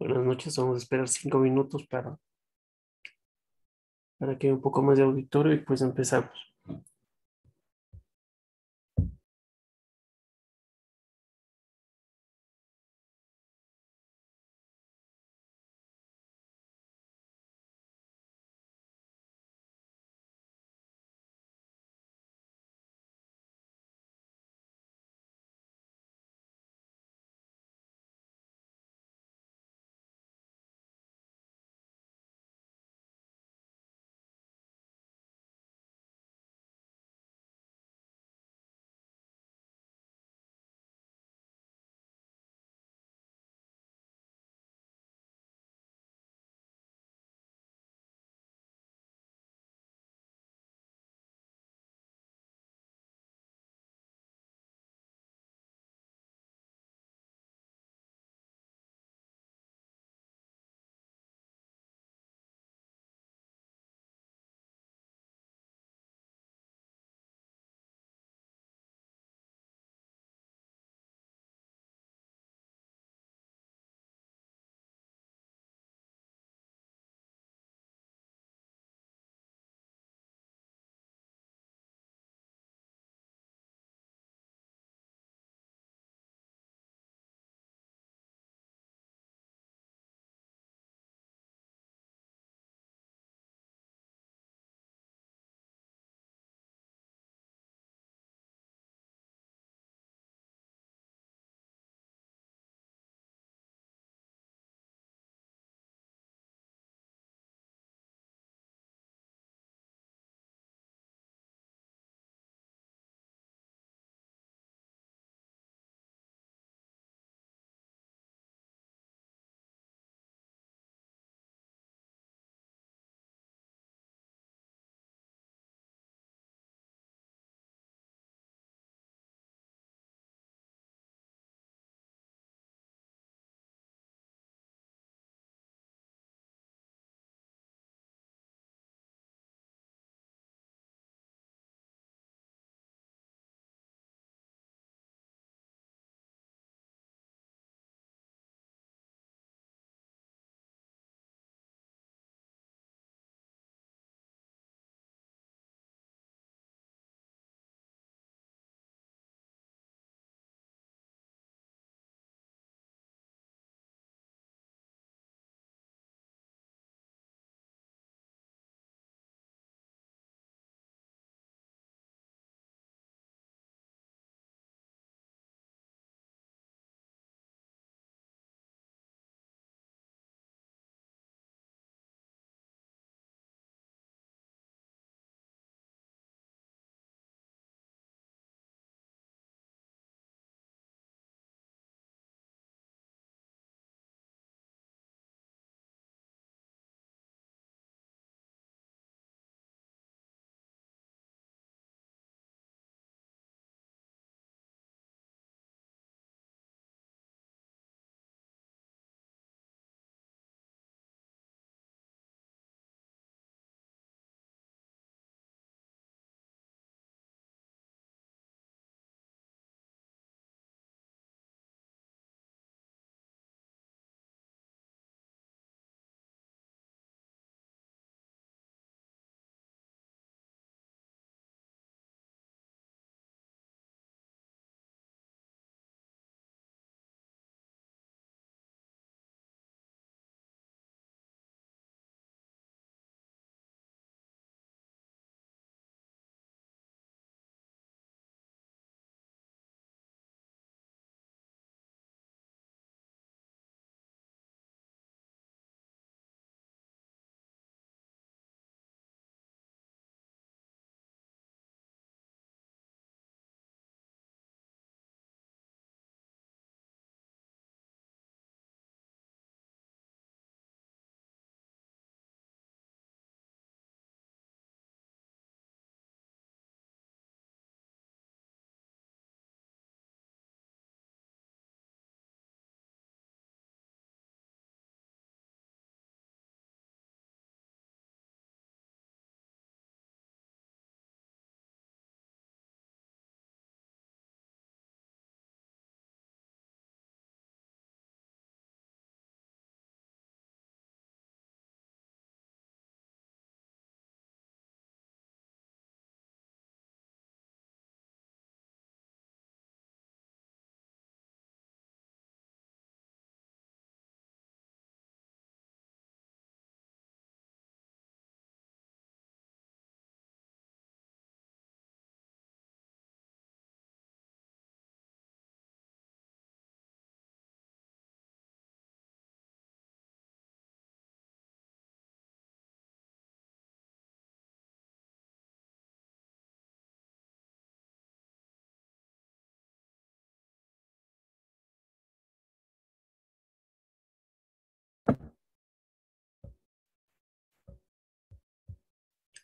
Buenas noches, vamos a esperar 5 minutos para que haya un poco más de auditorio y pues empezamos.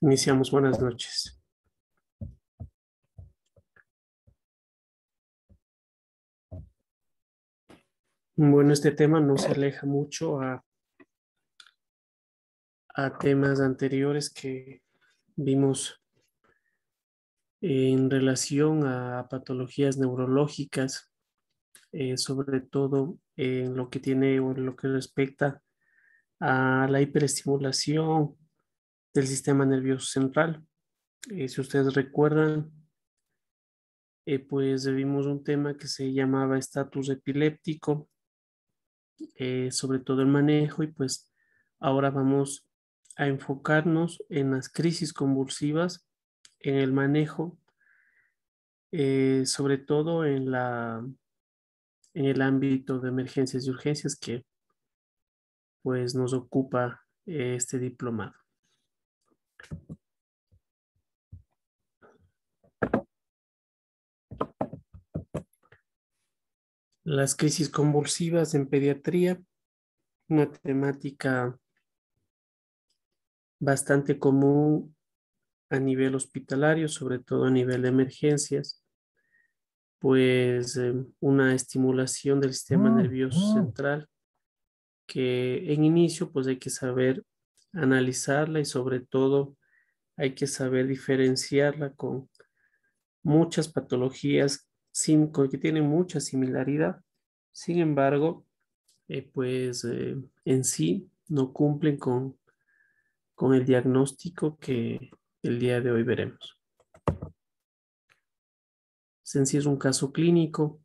Iniciamos. Buenas noches. Bueno, este tema no se aleja mucho a temas anteriores que vimos en relación a patologías neurológicas, sobre todo en lo que tiene o en lo que respecta a la hiperestimulación del sistema nervioso central. Si ustedes recuerdan, pues vimos un tema que se llamaba estatus epiléptico, sobre todo el manejo, y pues ahora vamos a enfocarnos en las crisis convulsivas, en el manejo, sobre todo en el ámbito de emergencias y urgencias que pues nos ocupa este diplomado. Las crisis convulsivas en pediatría, una temática bastante común a nivel hospitalario, sobre todo a nivel de emergencias, pues una estimulación del sistema nervioso central que en inicio pues hay que saber analizarla y sobre todo hay que saber diferenciarla con muchas patologías que tienen mucha similaridad. Sin embargo, en sí no cumplen con el diagnóstico que el día de hoy veremos. En sí es un caso clínico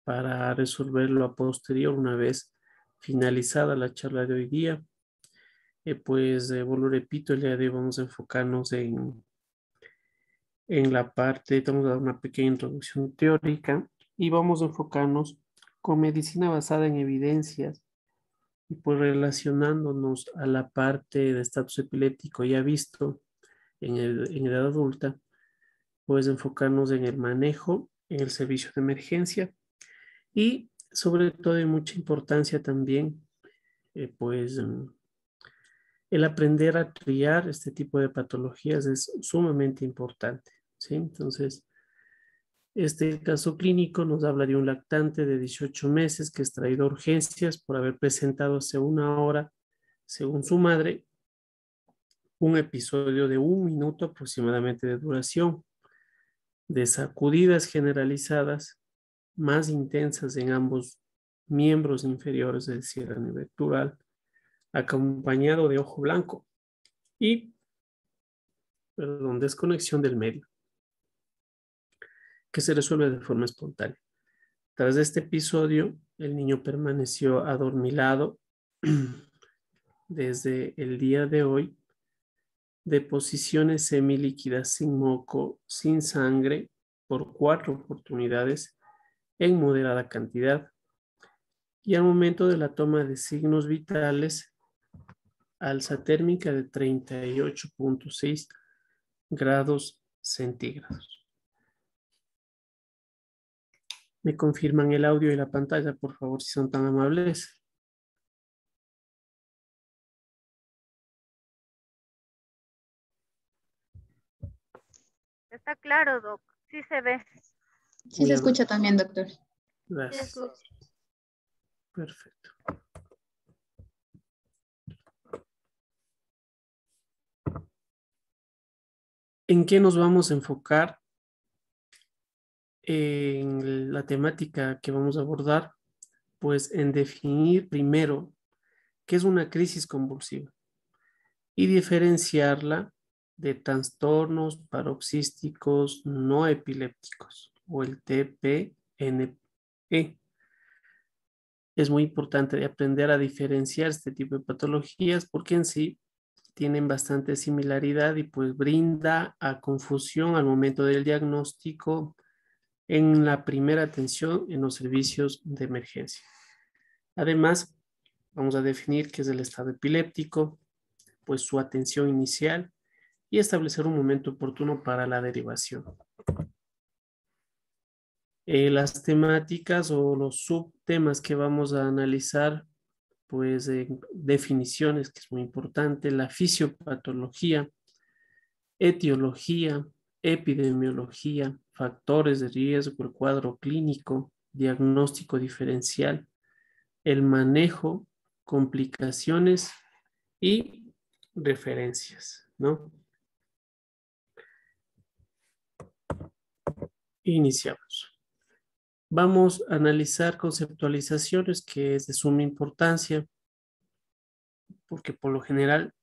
para resolverlo a posterior una vez finalizada la charla de hoy día. Vuelvo repito, el día de hoy vamos a enfocarnos en la parte, vamos a dar una pequeña introducción teórica y vamos a enfocarnos con medicina basada en evidencias y pues relacionándonos a la parte de estatus epiléptico ya visto en edad adulta, pues enfocarnos en el manejo, en el servicio de emergencia y sobre todo de mucha importancia también, el aprender a triar este tipo de patologías es sumamente importante, ¿sí? Entonces, este caso clínico nos habla de un lactante de 18 meses que es traído a urgencias por haber presentado hace una hora, según su madre, un episodio de 1 minuto aproximadamente de duración, de sacudidas generalizadas más intensas en ambos miembros inferiores del cierre neural, acompañado de ojo blanco y, desconexión del medio, que se resuelve de forma espontánea. Tras este episodio, el niño permaneció adormilado desde el día de hoy, de posiciones semilíquidas sin moco, sin sangre, por 4 oportunidades en moderada cantidad. Y al momento de la toma de signos vitales, alza térmica de 38.6 grados centígrados. Me confirman el audio y la pantalla, por favor, si son tan amables. Está claro, Doc. Sí se ve. Sí se escucha también, doctor. Gracias. Perfecto. ¿En qué nos vamos a enfocar en la temática que vamos a abordar? Pues en definir primero qué es una crisis convulsiva y diferenciarla de trastornos paroxísticos no epilépticos o el TPNE. Es muy importante aprender a diferenciar este tipo de patologías porque en sí tienen bastante similaridad y pues brinda a confusión al momento del diagnóstico en la primera atención en los servicios de emergencia. Además, vamos a definir qué es el estado epiléptico, pues su atención inicial y establecer un momento oportuno para la derivación. Las temáticas o los subtemas que vamos a analizar, pues definiciones, que es muy importante, la fisiopatología, etiología, epidemiología, factores de riesgo, el cuadro clínico, diagnóstico diferencial, el manejo, complicaciones y referencias, ¿no? Iniciamos. Vamos a analizar conceptualizaciones que es de suma importancia, porque por lo general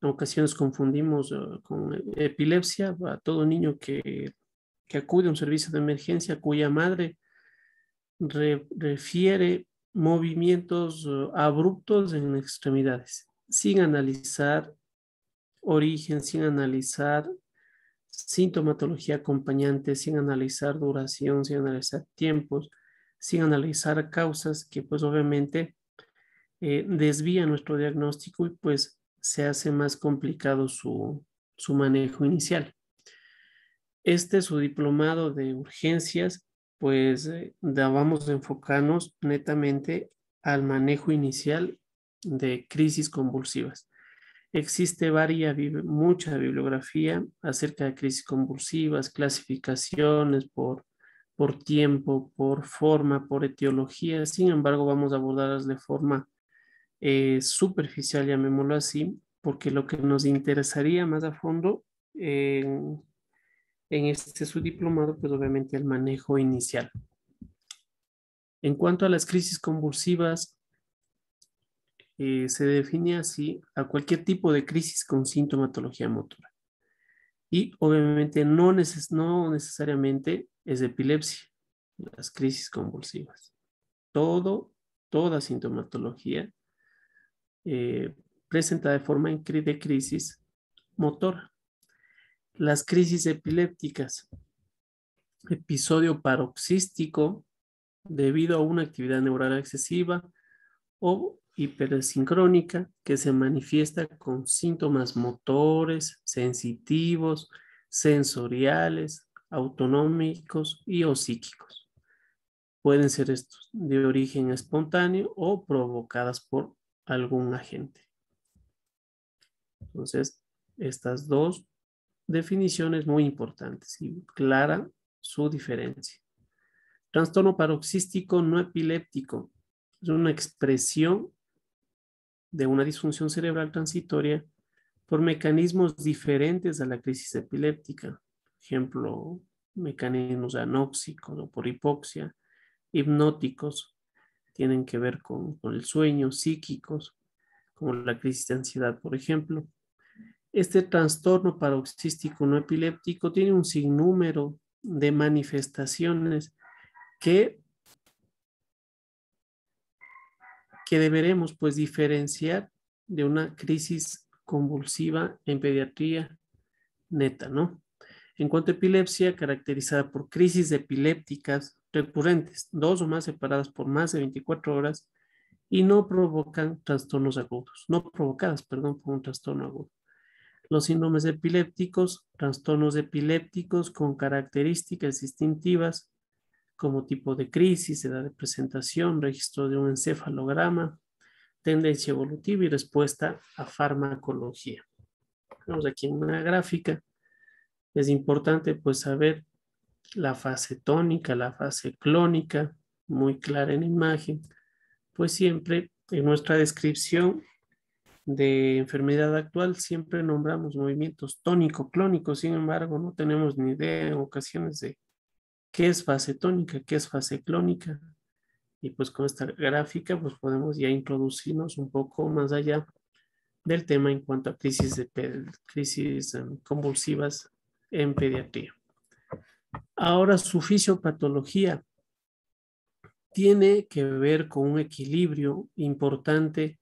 en ocasiones confundimos con epilepsia a todo niño que acude a un servicio de emergencia cuya madre refiere movimientos abruptos en extremidades, sin analizar origen, sin analizar sintomatología acompañante, sin analizar duración, sin analizar tiempos, sin analizar causas que pues obviamente desvía nuestro diagnóstico y pues se hace más complicado su manejo inicial. Su diplomado de urgencias, pues vamos a enfocarnos netamente al manejo inicial de crisis convulsivas. Existe mucha bibliografía acerca de crisis convulsivas, clasificaciones por tiempo, por forma, por etiología. Sin embargo, vamos a abordarlas de forma superficial, llamémoslo así, porque lo que nos interesaría más a fondo en este subdiplomado, pues obviamente el manejo inicial. En cuanto a las crisis convulsivas, se define así a cualquier tipo de crisis con sintomatología motora. Y obviamente no necesariamente es epilepsia, las crisis convulsivas. Toda sintomatología presenta de forma de crisis motora. Las crisis epilépticas, episodio paroxístico debido a una actividad neural excesiva o hipersincrónica que se manifiesta con síntomas motores, sensitivos, sensoriales, autonómicos y o psíquicos. Pueden ser estos de origen espontáneo o provocadas por algún agente. Entonces, estas dos definiciones muy importantes y clara su diferencia. Trastorno paroxístico no epiléptico es una expresión de una disfunción cerebral transitoria por mecanismos diferentes a la crisis epiléptica. Ejemplo, mecanismos anóxicos o por hipoxia, hipnóticos, tienen que ver con el sueño, psíquicos, como la crisis de ansiedad, por ejemplo. Este trastorno paroxístico no epiléptico tiene un sinnúmero de manifestaciones que deberemos pues diferenciar de una crisis convulsiva en pediatría neta, ¿no? En cuanto a epilepsia, caracterizada por crisis epilépticas recurrentes, 2 o más separadas por más de 24 horas y no provocadas, perdón, por un trastorno agudo. Los síndromes epilépticos, trastornos epilépticos con características distintivas como tipo de crisis, edad de presentación, registro de un encefalograma, tendencia evolutiva y respuesta a farmacología. Vemos aquí en una gráfica. Es importante pues saber la fase tónica, la fase clónica, muy clara en imagen, pues siempre en nuestra descripción de enfermedad actual siempre nombramos movimientos tónico-clónicos, sin embargo no tenemos ni idea en ocasiones de qué es fase tónica, qué es fase clónica, y pues con esta gráfica pues podemos ya introducirnos un poco más allá del tema en cuanto a crisis convulsivas en pediatría. Ahora, su fisiopatología tiene que ver con un equilibrio importante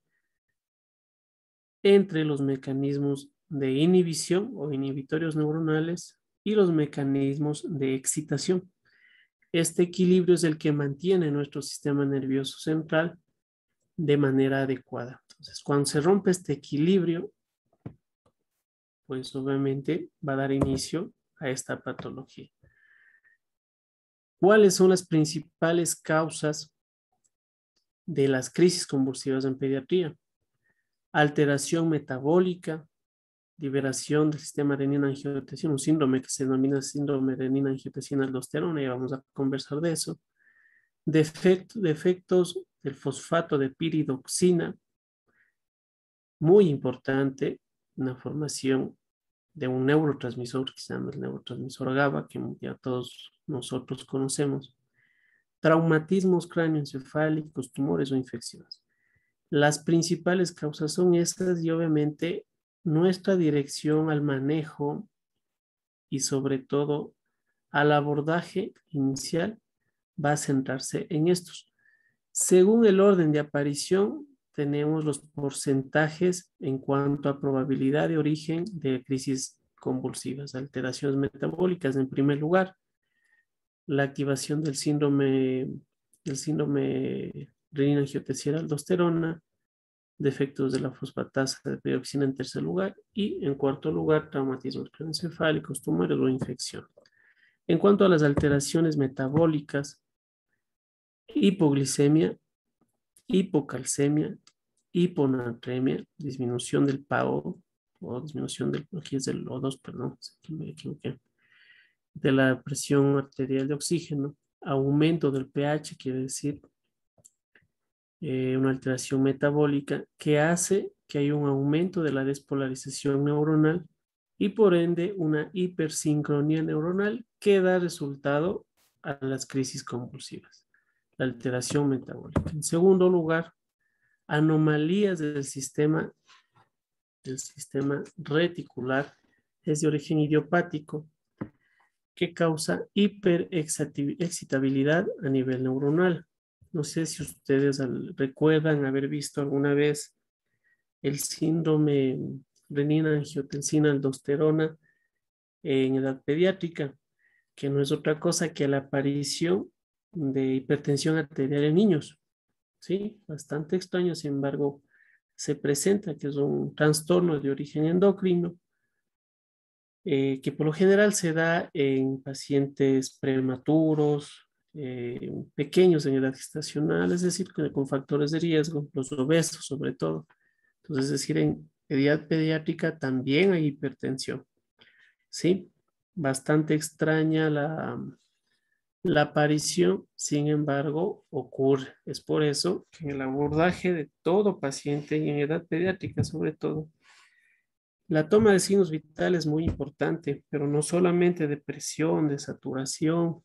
entre los mecanismos de inhibición o inhibitorios neuronales y los mecanismos de excitación. Este equilibrio es el que mantiene nuestro sistema nervioso central de manera adecuada. Entonces, cuando se rompe este equilibrio, pues obviamente va a dar inicio a esta patología. ¿Cuáles son las principales causas de las crisis convulsivas en pediatría? Alteración metabólica, liberación del sistema renina-angiotensina, un síndrome que se denomina síndrome renina-angiotensina-aldosterona, y vamos a conversar de eso. Defectos del fosfato de piridoxina, muy importante, una formación de un neurotransmisor que se llama el neurotransmisor GABA, que ya todos nosotros conocemos. Traumatismos cráneoencefálicos, tumores o infecciones. Las principales causas son estas y obviamente nuestra dirección al manejo y sobre todo al abordaje inicial va a centrarse en estos. Según el orden de aparición, tenemos los porcentajes en cuanto a probabilidad de origen de crisis convulsivas, alteraciones metabólicas en primer lugar, la activación del síndrome renina-angiotensina-aldosterona, defectos de la fosfatasa de piridoxina en tercer lugar y en cuarto lugar traumatismos craneoencefálicos, tumores o infección. En cuanto a las alteraciones metabólicas, hipoglicemia, hipocalcemia, hiponatremia, disminución del PaO o disminución del, aquí es del O2, perdón, me equivoqué, de la presión arterial de oxígeno, aumento del pH, quiere decir una alteración metabólica que hace que hay un aumento de la despolarización neuronal y por ende una hipersincronía neuronal que da resultado a las crisis convulsivas, la alteración metabólica. En segundo lugar, anomalías del sistema reticular es de origen idiopático que causa hiperexcitabilidad a nivel neuronal. No sé si ustedes recuerdan haber visto alguna vez el síndrome renina-angiotensina-aldosterona en edad pediátrica, que no es otra cosa que la aparición de hipertensión arterial en niños. Sí, bastante extraño, sin embargo, se presenta que es un trastorno de origen endocrino que por lo general se da en pacientes prematuros, pequeños en edad gestacional, es decir, con factores de riesgo, los obesos sobre todo. Entonces, es decir, en edad pediátrica también hay hipertensión. ¿Sí? Bastante extraña la aparición, sin embargo, ocurre. Es por eso que en el abordaje de todo paciente y en edad pediátrica sobre todo, la toma de signos vitales es muy importante, pero no solamente de presión, de saturación,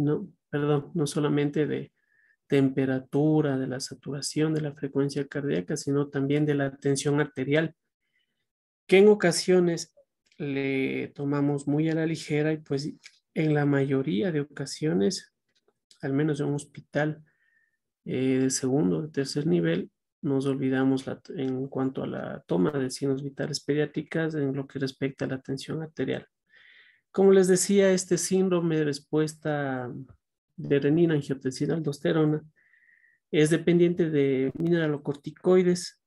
no solamente de temperatura, de la saturación, de la frecuencia cardíaca, sino también de la tensión arterial, que en ocasiones le tomamos muy a la ligera y pues en la mayoría de ocasiones, al menos en un hospital de segundo o de tercer nivel, nos olvidamos en cuanto a la toma de signos vitales pediátricas en lo que respecta a la tensión arterial. Como les decía, este síndrome de respuesta de renina-angiotensina-aldosterona es dependiente de mineralocorticoides,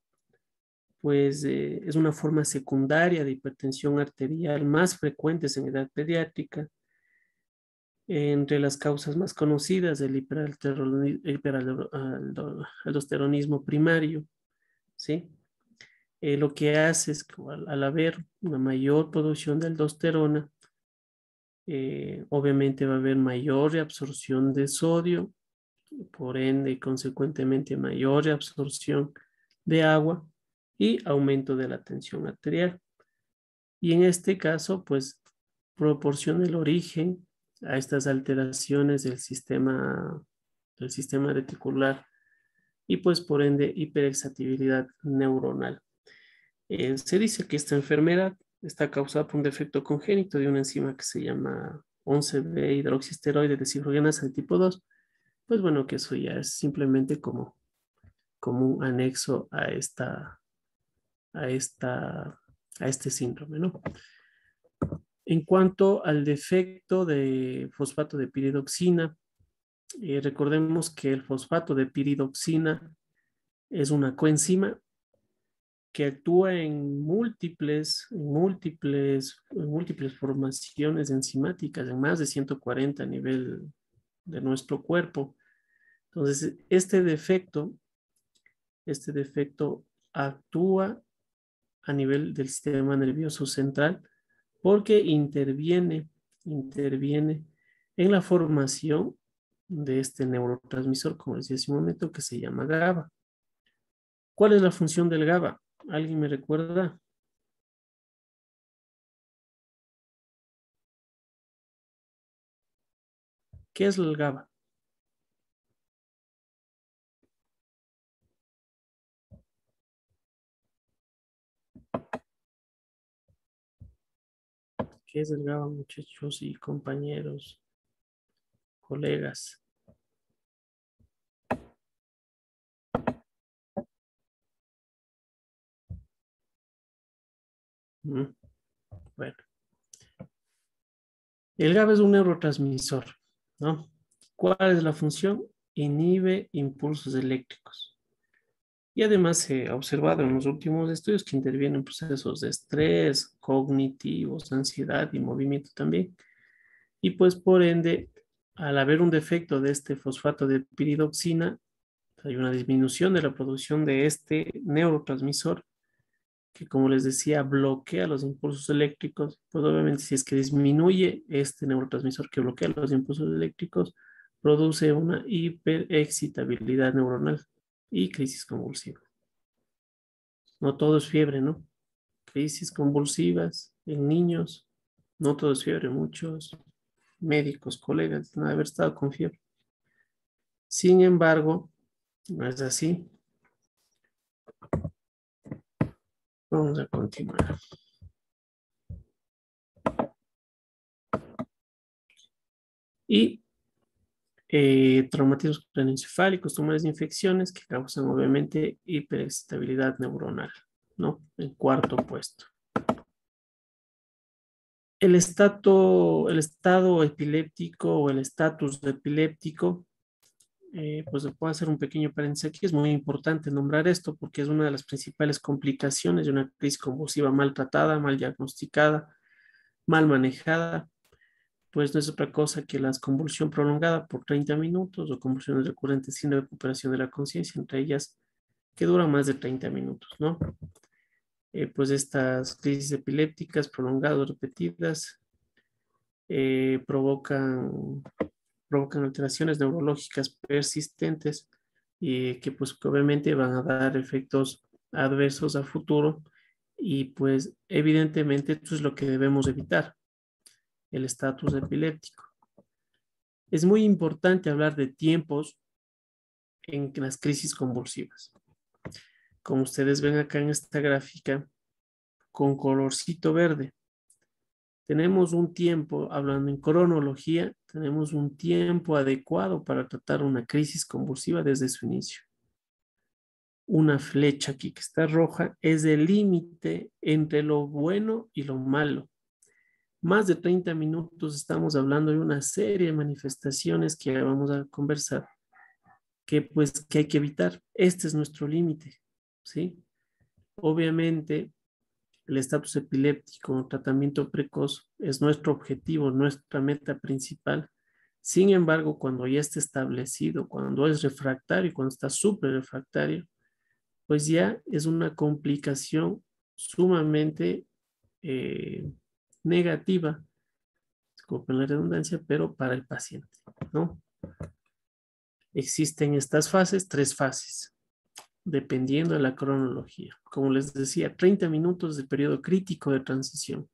pues es una forma secundaria de hipertensión arterial más frecuentes en edad pediátrica. Entre las causas más conocidas del hiperaldosteronismo primario, ¿sí? Lo que hace es que al haber una mayor producción de aldosterona, obviamente va a haber mayor reabsorción de sodio, por ende y consecuentemente mayor reabsorción de agua y aumento de la tensión arterial. Y en este caso, pues proporciona el origen a estas alteraciones del sistema reticular y pues por ende hiperexcitabilidad neuronal. Se dice que esta enfermedad está causada por un defecto congénito de una enzima que se llama 11B hidroxiesteroide deshidrogenasa de tipo 2. Pues bueno, que eso ya es simplemente como un anexo a este síndrome, ¿no? En cuanto al defecto de fosfato de piridoxina, recordemos que el fosfato de piridoxina es una coenzima que actúa en múltiples formaciones enzimáticas, en más de 140 a nivel de nuestro cuerpo. Entonces, este defecto actúa a nivel del sistema nervioso central porque interviene en la formación de este neurotransmisor, como decía hace un momento, que se llama GABA. ¿Cuál es la función del GABA? ¿Alguien me recuerda? ¿Qué es el GABA? ¿Qué es el GABA, muchachos y compañeros, colegas? Mm, Bueno, el GABA es un neurotransmisor, ¿no? ¿Cuál es la función? Inhibe impulsos eléctricos. Y además se ha observado en los últimos estudios que intervienen en procesos de estrés, cognitivos, ansiedad y movimiento también. Y pues por ende, al haber un defecto de este fosfato de piridoxina, hay una disminución de la producción de este neurotransmisor que, como les decía, bloquea los impulsos eléctricos. Pues obviamente si es que disminuye este neurotransmisor que bloquea los impulsos eléctricos, produce una hiperexcitabilidad neuronal y crisis convulsiva. No todo es fiebre, ¿no? Crisis convulsivas en niños, no todo es fiebre. Muchos médicos, colegas, no haber estado con fiebre. Sin embargo, no es así. Vamos a continuar. Y traumatismos craneoencefálicos, tumores de infecciones que causan obviamente hiperexcitabilidad neuronal, ¿no? En cuarto puesto. El estado epiléptico o el estatus epiléptico, pues se puede hacer un pequeño paréntesis aquí. Es muy importante nombrar esto porque es una de las principales complicaciones de una crisis convulsiva mal tratada, mal diagnosticada, mal manejada. Pues no es otra cosa que la convulsión prolongada por 30 minutos o convulsiones recurrentes sin recuperación de la conciencia, entre ellas que duran más de 30 minutos, ¿no? Pues estas crisis epilépticas prolongadas, repetidas, provocan alteraciones neurológicas persistentes y que pues obviamente van a dar efectos adversos a futuro y pues evidentemente esto es lo que debemos evitar, el estatus epiléptico. Es muy importante hablar de tiempos en las crisis convulsivas. Como ustedes ven acá en esta gráfica, con colorcito verde, tenemos un tiempo, hablando en cronología, tenemos un tiempo adecuado para tratar una crisis convulsiva desde su inicio. Una flecha aquí que está roja es el límite entre lo bueno y lo malo. Más de 30 minutos estamos hablando de una serie de manifestaciones que vamos a conversar, que hay que evitar. Este es nuestro límite, ¿sí? Obviamente, el estatus epiléptico, tratamiento precoz, es nuestro objetivo, nuestra meta principal. Sin embargo, cuando ya está establecido, cuando es refractario, cuando está súper refractario, pues ya es una complicación sumamente negativa, disculpen la redundancia, pero para el paciente, ¿no? Existen estas fases, 3 fases, dependiendo de la cronología. Como les decía, 30 minutos de periodo crítico de transición.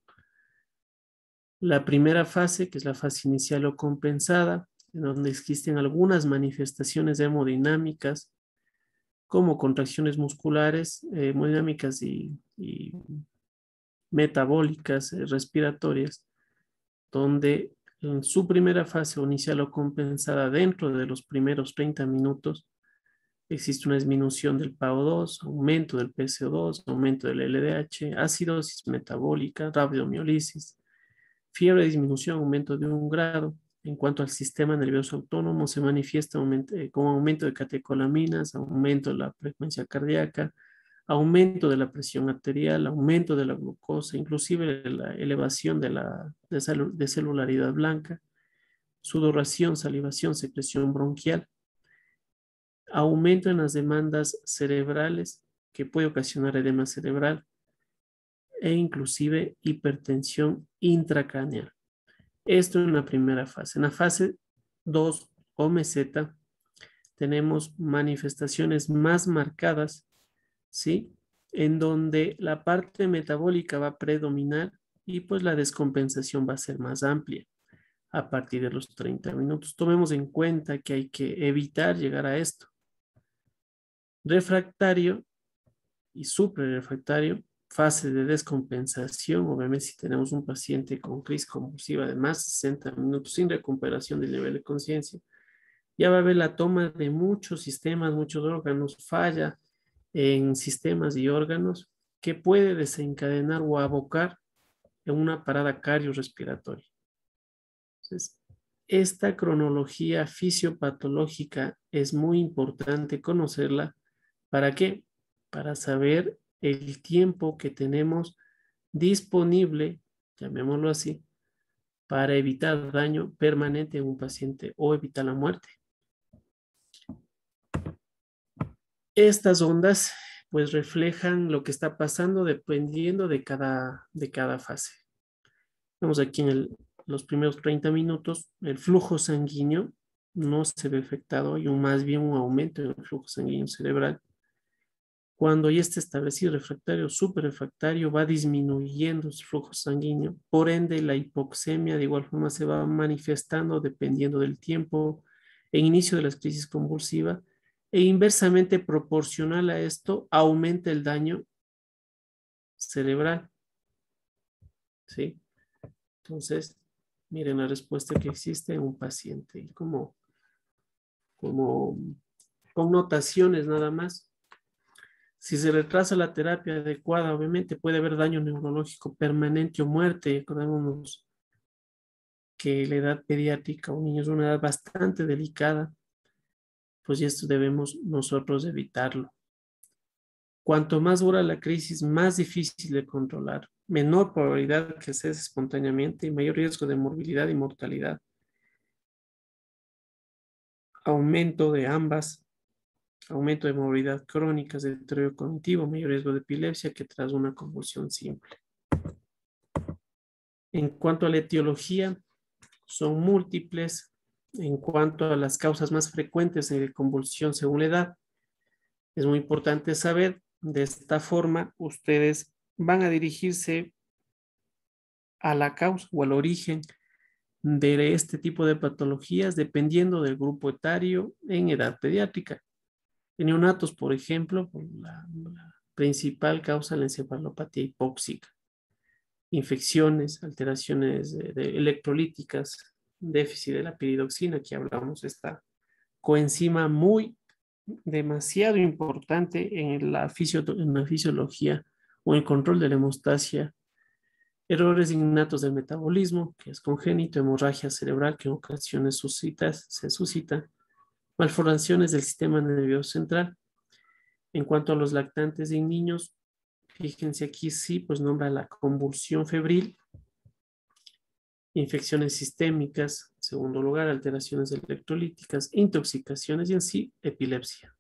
La primera fase, que es la fase inicial o compensada, en donde existen algunas manifestaciones hemodinámicas, como contracciones musculares, hemodinámicas y metabólicas, respiratorias, donde en su primera fase o inicial o compensada, dentro de los primeros 30 minutos, existe una disminución del PaO2, aumento del PCO2, aumento del LDH, acidosis metabólica, rabdomiólisis, fiebre, disminución, aumento de 1 grado. En cuanto al sistema nervioso autónomo, se manifiesta con aumento de catecolaminas, aumento de la frecuencia cardíaca, aumento de la presión arterial, aumento de la glucosa, inclusive la elevación de celularidad blanca, sudoración, salivación, secreción bronquial, aumento en las demandas cerebrales que puede ocasionar edema cerebral, e inclusive hipertensión intracraneal. Esto en la primera fase. En la fase 2 o meseta tenemos manifestaciones más marcadas, ¿sí? En donde la parte metabólica va a predominar y pues la descompensación va a ser más amplia a partir de los 30 minutos. Tomemos en cuenta que hay que evitar llegar a esto. Refractario y suprarrefractario, fase de descompensación. Obviamente, si tenemos un paciente con crisis convulsiva de más de 60 minutos sin recuperación del nivel de conciencia, ya va a haber la toma de muchos sistemas, muchos órganos, falla en sistemas y órganos que puede desencadenar o abocar en una parada cardiorrespiratoria. Entonces, esta cronología fisiopatológica es muy importante conocerla. ¿Para qué? Para saber el tiempo que tenemos disponible, llamémoslo así, para evitar daño permanente en un paciente o evitar la muerte. Estas ondas pues reflejan lo que está pasando dependiendo de cada fase. Vemos aquí en los primeros 30 minutos, el flujo sanguíneo no se ve afectado, hay más bien un aumento en el flujo sanguíneo cerebral. Cuando ya está establecido refractario o superrefractario, va disminuyendo el flujo sanguíneo. Por ende, la hipoxemia de igual forma se va manifestando dependiendo del tiempo en inicio de la crisis convulsiva e inversamente proporcional a esto aumenta el daño cerebral. ¿Sí? Entonces, miren la respuesta que existe en un paciente y como connotaciones nada más. Si se retrasa la terapia adecuada, obviamente puede haber daño neurológico permanente o muerte. Acordémonos que la edad pediátrica o niños es una edad bastante delicada, pues y esto debemos nosotros evitarlo. Cuanto más dura la crisis, más difícil de controlar, menor probabilidad que cese espontáneamente y mayor riesgo de morbilidad y mortalidad. Aumento de ambas, aumento de movilidad crónica, de deterioro cognitivo, mayor riesgo de epilepsia que tras una convulsión simple. En cuanto a la etiología, son múltiples. En cuanto a las causas más frecuentes de convulsión según la edad, es muy importante saber, de esta forma, ustedes van a dirigirse a la causa o al origen de este tipo de patologías dependiendo del grupo etario en edad pediátrica. En neonatos, por ejemplo, la principal causa es la encefalopatía hipóxica. Infecciones, alteraciones electrolíticas, déficit de la piridoxina, que hablamos de esta coenzima demasiado importante en la fisiología o el control de la hemostasia. Errores innatos del metabolismo, que es congénito, hemorragia cerebral, que en ocasiones se suscita, malformaciones del sistema nervioso central. En cuanto a los lactantes en niños, fíjense aquí sí, pues nombra la convulsión febril, infecciones sistémicas, en segundo lugar, alteraciones electrolíticas, intoxicaciones y en sí, epilepsia.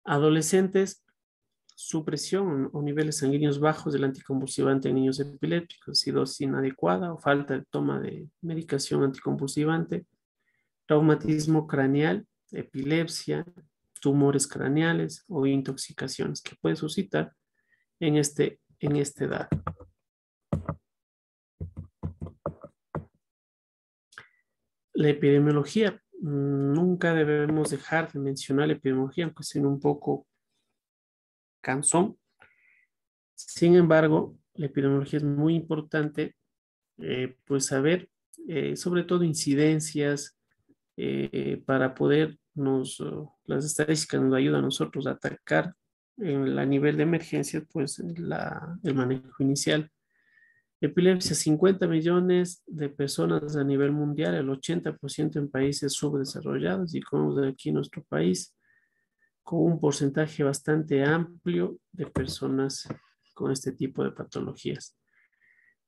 Adolescentes, supresión o niveles sanguíneos bajos del anticonvulsivante en niños epilépticos, dosis inadecuada o falta de toma de medicación anticonvulsivante, traumatismo craneal, epilepsia, tumores craneales o intoxicaciones que puede suscitar en esta edad. La epidemiología, nunca debemos dejar de mencionar la epidemiología, aunque sea un poco cansón. Sin embargo, la epidemiología es muy importante, pues saber, sobre todo incidencias, para las estadísticas nos ayudan a nosotros a atacar a nivel de emergencia, pues el manejo inicial. Epilepsia, 50 millones de personas a nivel mundial, el 80% en países subdesarrollados y como de aquí en nuestro país, con un porcentaje bastante amplio de personas con este tipo de patologías.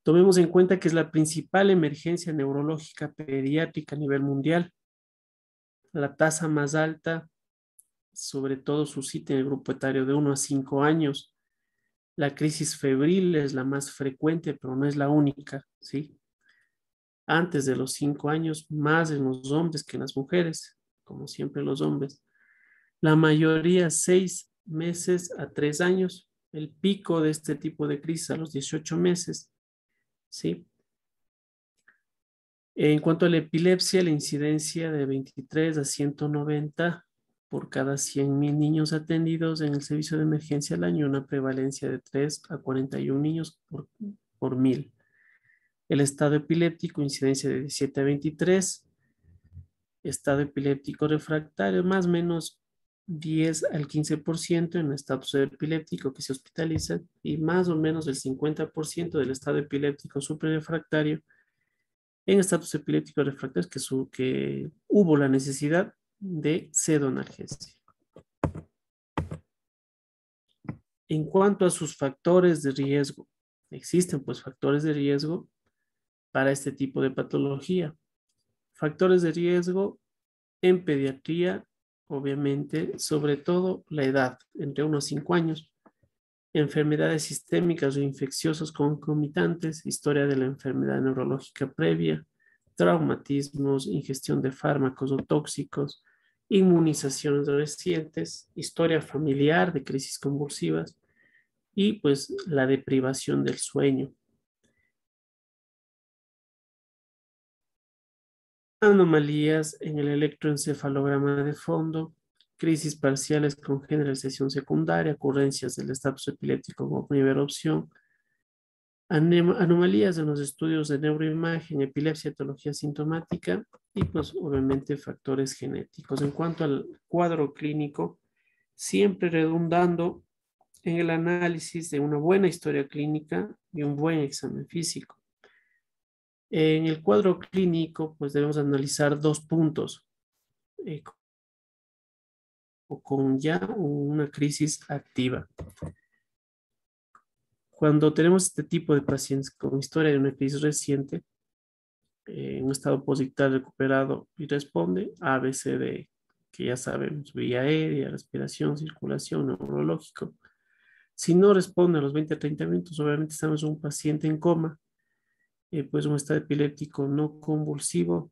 Tomemos en cuenta que es la principal emergencia neurológica pediátrica a nivel mundial. La tasa más alta, sobre todo suscita en el grupo etario de 1 a 5 años. La crisis febril es la más frecuente, pero no es la única, ¿sí? Antes de los 5 años, más en los hombres que en las mujeres, como siempre los hombres. La mayoría 6 meses a 3 años. El pico de este tipo de crisis a los 18 meses, ¿sí? En cuanto a la epilepsia, la incidencia de 23 a 190 por cada 100.000 niños atendidos en el servicio de emergencia al año, una prevalencia de 3 a 41 niños por 1.000. El estado epiléptico, incidencia de 17 a 23. Estado epiléptico refractario, más o menos 10 al 15% en estatus epiléptico que se hospitalizan y más o menos el 50% del estado epiléptico suprarrefractario en estatus epiléptico refractario que hubo la necesidad de pseudoanalgesia. En cuanto a sus factores de riesgo, existen pues factores de riesgo para este tipo de patología. Factores de riesgo en pediatría, obviamente, sobre todo la edad, entre 1 a 5 años. Enfermedades sistémicas o infecciosas concomitantes, historia de la enfermedad neurológica previa, traumatismos, ingestión de fármacos o tóxicos, inmunizaciones recientes, historia familiar de crisis convulsivas y pues la deprivación del sueño. Anomalías en el electroencefalograma de fondo, crisis parciales con generalización secundaria, ocurrencias del estatus epiléptico como primera opción, anomalías en los estudios de neuroimagen, epilepsia, etología sintomática y pues obviamente factores genéticos. En cuanto al cuadro clínico, siempre redundando en el análisis de una buena historia clínica y un buen examen físico. En el cuadro clínico, pues debemos analizar 2 puntos. O con ya una crisis activa. Cuando tenemos este tipo de pacientes con historia de una crisis reciente, en un estado posictal recuperado y responde a ABCD, que ya sabemos, vía aérea, respiración, circulación, neurológico. Si no responde a los 20 a 30 minutos, obviamente estamos en un paciente en coma, pues un estado epiléptico no convulsivo,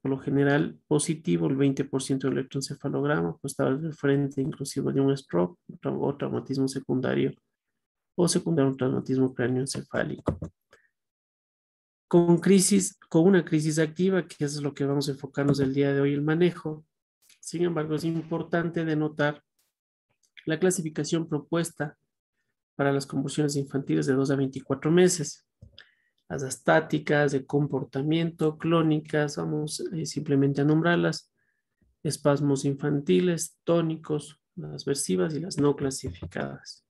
por lo general positivo, el 20% del electroencefalograma, pues estaba de frente inclusive de un stroke o traumatismo secundario o secundario un traumatismo cráneoencefálico. Con una crisis activa, que es lo que vamos a enfocarnos el día de hoy, el manejo. Sin embargo, es importante denotar la clasificación propuesta para las convulsiones infantiles de 2 a 24 meses. Las estáticas, de comportamiento, clónicas, vamos simplemente a nombrarlas, espasmos infantiles, tónicos, las versivas y las no clasificadas.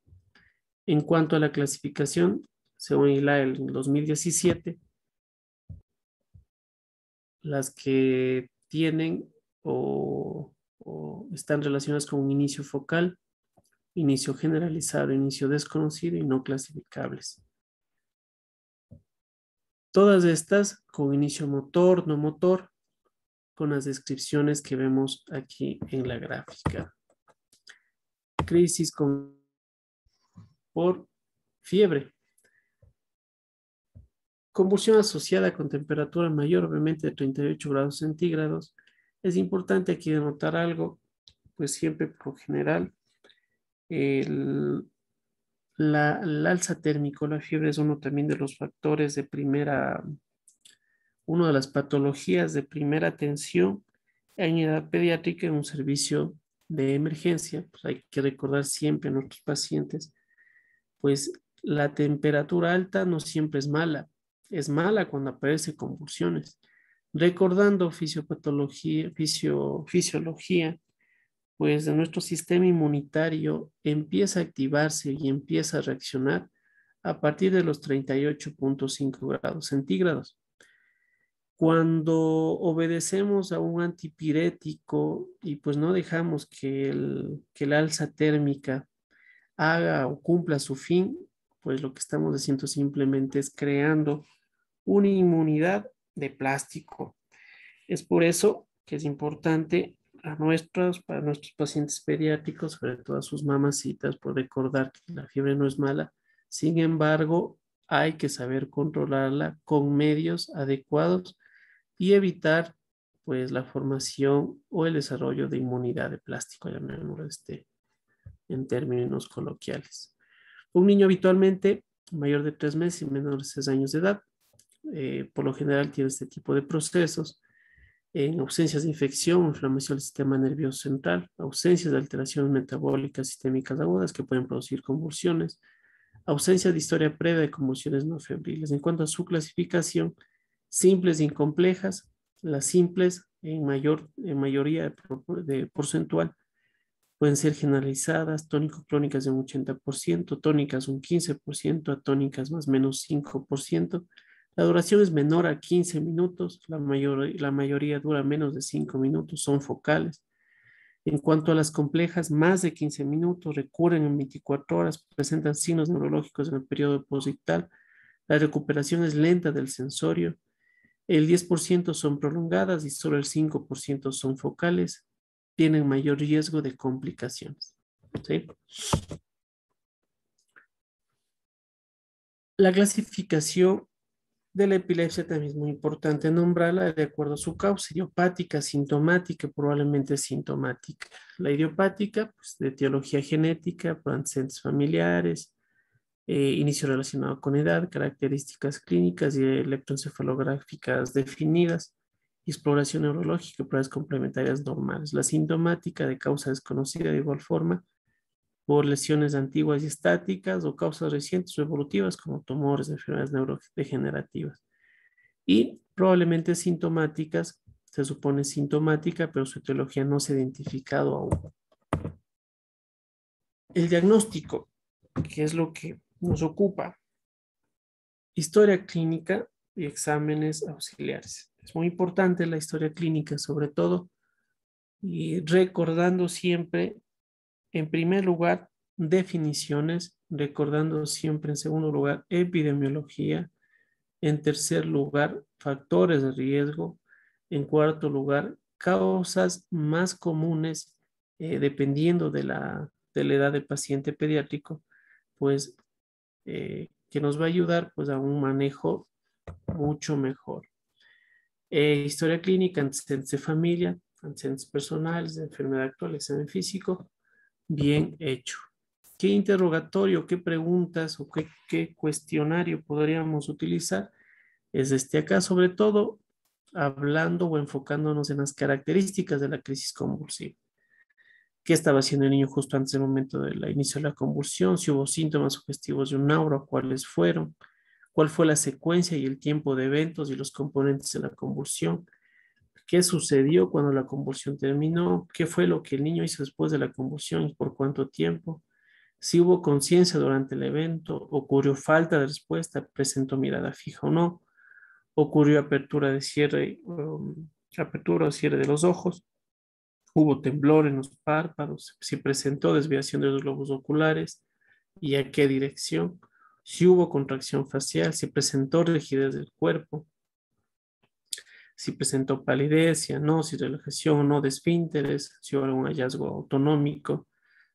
En cuanto a la clasificación, según ILAE en 2017, las que tienen o están relacionadas con un inicio focal, inicio generalizado, inicio desconocido y no clasificables. Todas estas con inicio motor, no motor, con las descripciones que vemos aquí en la gráfica. Crisis por fiebre. Convulsión asociada con temperatura mayor, obviamente de 38 grados centígrados. Es importante aquí denotar algo, pues siempre por lo general, el alza térmico, la fiebre es uno también de los factores de una de las patologías de primera atención en edad pediátrica en un servicio de emergencia. Pues hay que recordar siempre a nuestros pacientes, pues la temperatura alta no siempre es mala cuando aparecen convulsiones. Recordando fisiopatología, fisiología, pues nuestro sistema inmunitario empieza a activarse y empieza a reaccionar a partir de los 38.5 grados centígrados. Cuando obedecemos a un antipirético y pues no dejamos que el alza térmica haga o cumpla su fin, pues lo que estamos haciendo simplemente es creando una inmunidad de plástico. Es por eso que es importante para nuestros pacientes pediátricos, sobre todo a sus mamacitas, por recordar que la fiebre no es mala. Sin embargo, hay que saber controlarla con medios adecuados y evitar pues la formación o el desarrollo de inmunidad de plástico, llamémoslo en términos coloquiales. Un niño habitualmente mayor de 3 meses y menor de 6 años de edad, por lo general tiene este tipo de procesos. En ausencias de infección o inflamación del sistema nervioso central, ausencias de alteraciones metabólicas sistémicas agudas que pueden producir convulsiones, ausencia de historia previa de convulsiones no febriles. En cuanto a su clasificación, simples e incomplejas, las simples en mayoría de porcentual pueden ser generalizadas, tónico-clónicas de un 80%, tónicas un 15%, atónicas más o menos 5%. La duración es menor a 15 minutos, la mayoría dura menos de 5 minutos, son focales. En cuanto a las complejas, más de 15 minutos, recurren en 24 horas, presentan signos neurológicos en el periodo posictal. La recuperación es lenta del sensorio. El 10% son prolongadas y solo el 5% son focales. Tienen mayor riesgo de complicaciones. ¿Sí? La clasificación de la epilepsia también es muy importante nombrarla de acuerdo a su causa: idiopática, sintomática, probablemente sintomática. La idiopática, pues de etiología genética, por antecedentes familiares, inicio relacionado con edad, características clínicas y electroencefalográficas definidas, exploración neurológica y pruebas complementarias normales. La sintomática de causa desconocida de igual forma, por lesiones antiguas y estáticas o causas recientes o evolutivas como tumores, enfermedades neurodegenerativas. Y probablemente sintomáticas, se supone sintomática, pero su etiología no se ha identificado aún. El diagnóstico, que es lo que nos ocupa: historia clínica y exámenes auxiliares. Es muy importante la historia clínica, sobre todo, y recordando siempre, en primer lugar, definiciones, recordando siempre, en segundo lugar, epidemiología, en tercer lugar, factores de riesgo, en cuarto lugar, causas más comunes, dependiendo de la edad del paciente pediátrico, pues que nos va a ayudar pues a un manejo mucho mejor. Historia clínica, antecedentes de familia, antecedentes personales, de enfermedad actual, examen físico, bien hecho. ¿Qué interrogatorio, qué preguntas o qué cuestionario podríamos utilizar? Es acá, sobre todo hablando o enfocándonos en las características de la crisis convulsiva. ¿Qué estaba haciendo el niño justo antes del momento del inicio de la convulsión? Si hubo síntomas sugestivos de un aura, ¿cuáles fueron? ¿Cuál fue la secuencia y el tiempo de eventos y los componentes de la convulsión? ¿Qué sucedió cuando la convulsión terminó? ¿Qué fue lo que el niño hizo después de la convulsión y por cuánto tiempo? Si hubo conciencia durante el evento, ocurrió falta de respuesta, presentó mirada fija o no, ocurrió apertura apertura o cierre de los ojos, hubo temblor en los párpados, si presentó desviación de los globos oculares y a qué dirección, si hubo contracción facial, si presentó rigidez del cuerpo, si presentó palidez, cianosis, relajación o no de esfínteres, si hubo algún hallazgo autonómico,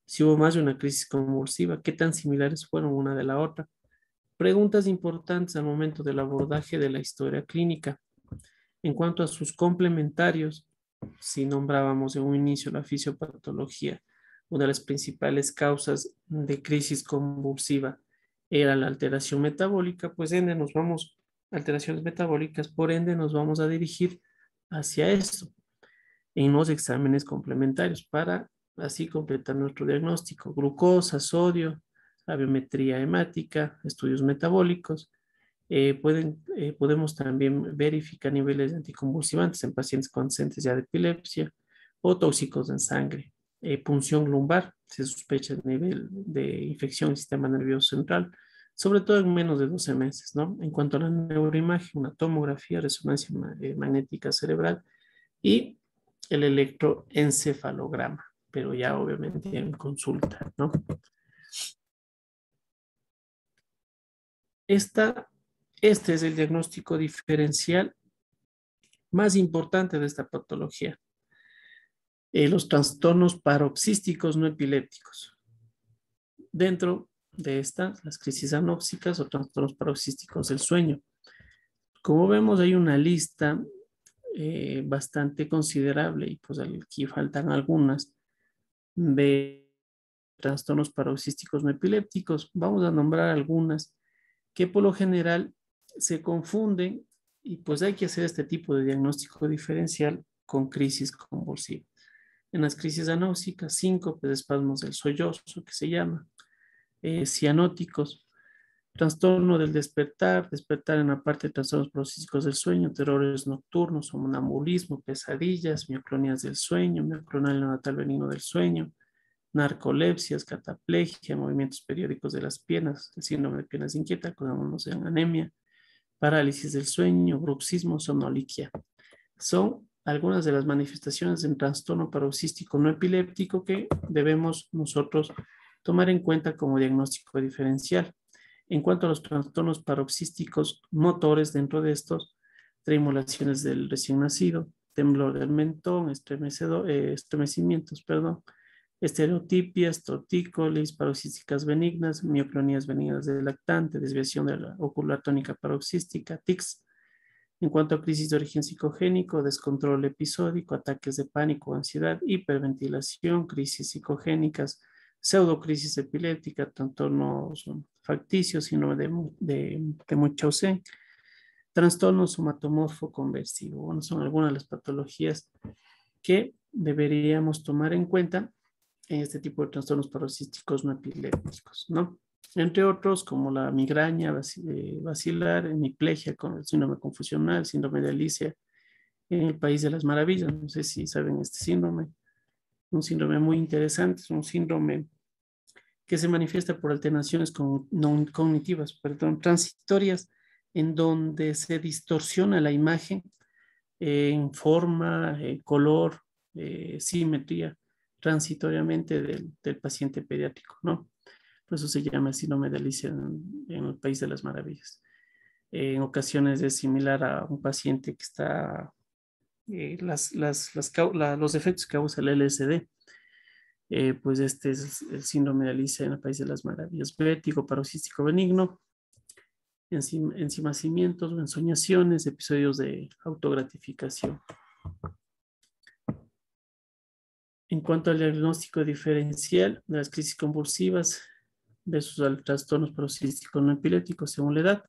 si hubo más de una crisis convulsiva, qué tan similares fueron una de la otra. Preguntas importantes al momento del abordaje de la historia clínica. En cuanto a sus complementarios, si nombrábamos en un inicio la fisiopatología, una de las principales causas de crisis convulsiva era la alteración metabólica, pues ende nos vamos, alteraciones metabólicas, por ende nos vamos a dirigir hacia esto en los exámenes complementarios para así completar nuestro diagnóstico: glucosa, sodio, la biometría hemática, estudios metabólicos. Podemos también verificar niveles de anticonvulsivantes en pacientes con antecedentes ya de epilepsia o tóxicos en sangre. Punción lumbar, se sospecha el nivel de infección del sistema nervioso central, sobre todo en menos de 12 meses, ¿no? En cuanto a la neuroimagen, una tomografía, resonancia magnética cerebral y el electroencefalograma, pero ya obviamente en consulta, ¿no? Este es el diagnóstico diferencial más importante de esta patología. Los trastornos paroxísticos no epilépticos. Dentro de estas, las crisis anóxicas o trastornos paroxísticos del sueño. Como vemos, hay una lista bastante considerable y pues aquí faltan algunas de trastornos paroxísticos no epilépticos. Vamos a nombrar algunas que por lo general se confunden y pues hay que hacer este tipo de diagnóstico diferencial con crisis convulsivas. En las crisis anóxicas, síncope, espasmos del sollozo, que se llama, cianóticos, trastorno del despertar, despertar en la parte de trastornos paroxísticos del sueño, terrores nocturnos, somnambulismo, pesadillas, mioclonías del sueño, mioclonal neonatal benigno del sueño, narcolepsias, cataplegia, movimientos periódicos de las piernas, el síndrome de piernas inquietas, acordémonos en anemia, parálisis del sueño, bruxismo, somnoliquia. Son algunas de las manifestaciones de un trastorno paroxístico no epiléptico que debemos nosotros tomar en cuenta como diagnóstico diferencial. En cuanto a los trastornos paroxísticos motores, dentro de estos, tremulaciones del recién nacido, temblor del mentón, estremecimientos, estereotipias, tortícolis, paroxísticas benignas, mioclonías benignas del lactante, desviación de la ocular tónica paroxística, tics. En cuanto a crisis de origen psicogénico, descontrol episódico, ataques de pánico, ansiedad, hiperventilación, crisis psicogénicas, pseudocrisis epiléptica, trastornos facticios, síndrome de Munchausen, trastorno somatomorfo conversivo. Bueno, son algunas de las patologías que deberíamos tomar en cuenta en este tipo de trastornos paroxísticos no epilépticos, ¿no? Entre otros, como la migraña vacilar, hemiplegia con el síndrome confusional, síndrome de Alicia en el País de las Maravillas. No sé si saben este síndrome. Un síndrome muy interesante, es un síndrome que se manifiesta por alteraciones no cognitivas, transitorias, en donde se distorsiona la imagen en forma, color, simetría, transitoriamente del paciente pediátrico, ¿no? Por eso se llama el síndrome de Alicia en el País de las Maravillas. En ocasiones es similar a un paciente que está, los efectos que causa el LSD. Pues este es el síndrome de Alicia en el País de las Maravillas. Vértigo paroxístico benigno, encimacimientos o ensoñaciones, episodios de autogratificación. En cuanto al diagnóstico diferencial de las crisis convulsivas versus los trastornos paroxísticos no epilépticos según la edad,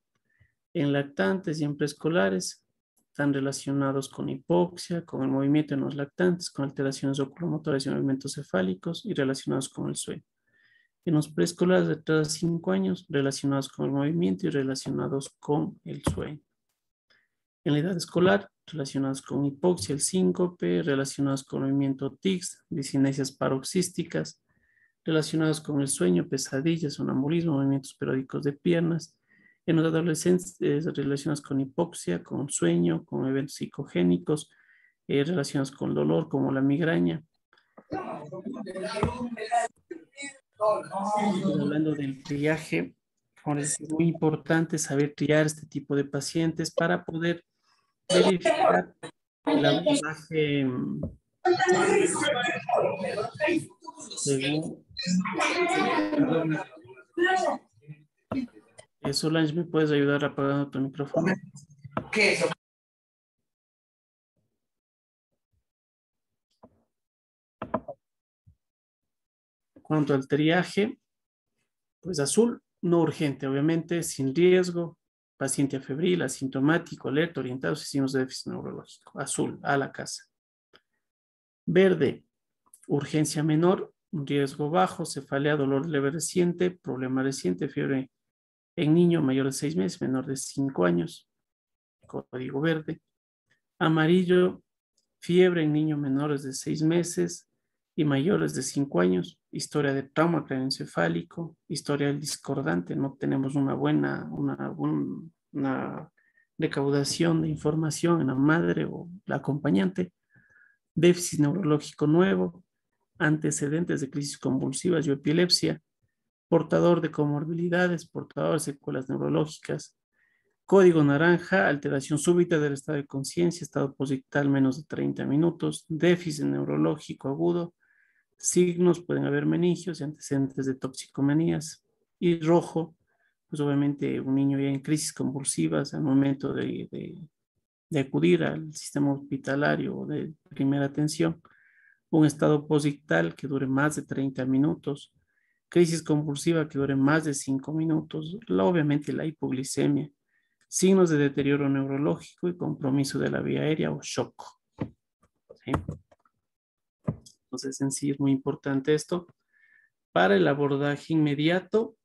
en lactantes y en preescolares están relacionados con hipoxia, con el movimiento en los lactantes, con alteraciones oculomotoras y movimientos cefálicos y relacionados con el sueño. En los preescolares de 3 a 5 años, relacionados con el movimiento y relacionados con el sueño. En la edad escolar, relacionados con hipoxia, el síncope, relacionados con el movimiento tics, discinesias paroxísticas, relacionados con el sueño, pesadillas, sonambulismo, movimientos periódicos de piernas. En los adolescentes, relacionados con hipoxia, con sueño, con eventos psicogénicos, relacionados con el dolor, como la migraña. Hablando del triaje, es muy importante saber triar este tipo de pacientes para poder verificar el abordaje según. Solange, ¿me puedes ayudar apagando tu micrófono? ¿Qué es? Cuanto al triaje, pues azul, no urgente, obviamente, sin riesgo, paciente febril, asintomático, alerta, orientado, signos de déficit neurológico. Azul, a la casa. Verde, urgencia menor, riesgo bajo, cefalea, dolor leve reciente, problema reciente, fiebre en niño mayor de 6 meses, menor de 5 años, código verde. Amarillo, fiebre en niños menores de 6 meses y mayores de 5 años, historia de trauma craneoencefálico, historia del discordante, no tenemos una recaudación de información en la madre o la acompañante, déficit neurológico nuevo, antecedentes de crisis convulsivas y epilepsia, portador de comorbilidades, portador de secuelas neurológicas, Código naranja, alteración súbita del estado de conciencia, estado posictal menos de 30 minutos, déficit neurológico agudo, signos, pueden haber meningios y antecedentes de toxicomanías. Y rojo, pues obviamente un niño ya en crisis convulsivas al momento de acudir al sistema hospitalario o de primera atención, un estado posictal que dure más de 30 minutos, crisis convulsiva que dure más de 5 minutos, obviamente la hipoglicemia, signos de deterioro neurológico y compromiso de la vía aérea o shock. ¿Sí? Entonces, en sí es muy importante esto para el abordaje inmediato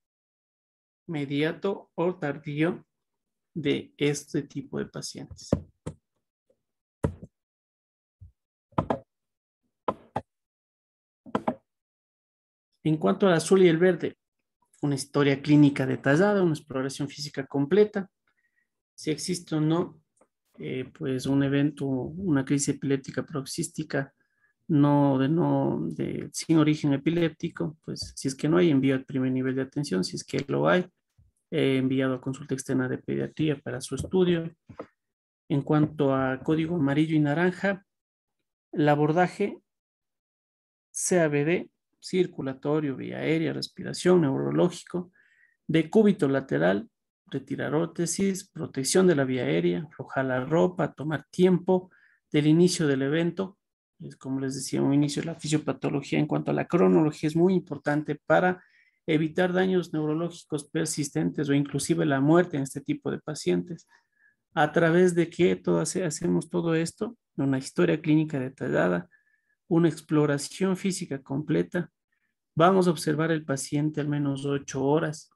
o tardío de este tipo de pacientes. En cuanto al azul y el verde, una historia clínica detallada, una exploración física completa, si existe o no, pues un evento, una crisis epiléptica paroxística sin origen epiléptico, pues si es que no hay, envío al primer nivel de atención, si es que lo hay, he enviado a consulta externa de pediatría para su estudio. En cuanto a código amarillo y naranja, el abordaje CABD, circulatorio, vía aérea, respiración, neurológico, decúbito lateral, retirar órtesis, protección de la vía aérea, aflojar la ropa, tomar tiempo del inicio del evento. Como les decía, un inicio de la fisiopatología en cuanto a la cronología es muy importante para evitar daños neurológicos persistentes o inclusive la muerte en este tipo de pacientes. A través de que hacemos todo esto, una historia clínica detallada, una exploración física completa, vamos a observar el paciente al menos 8 horas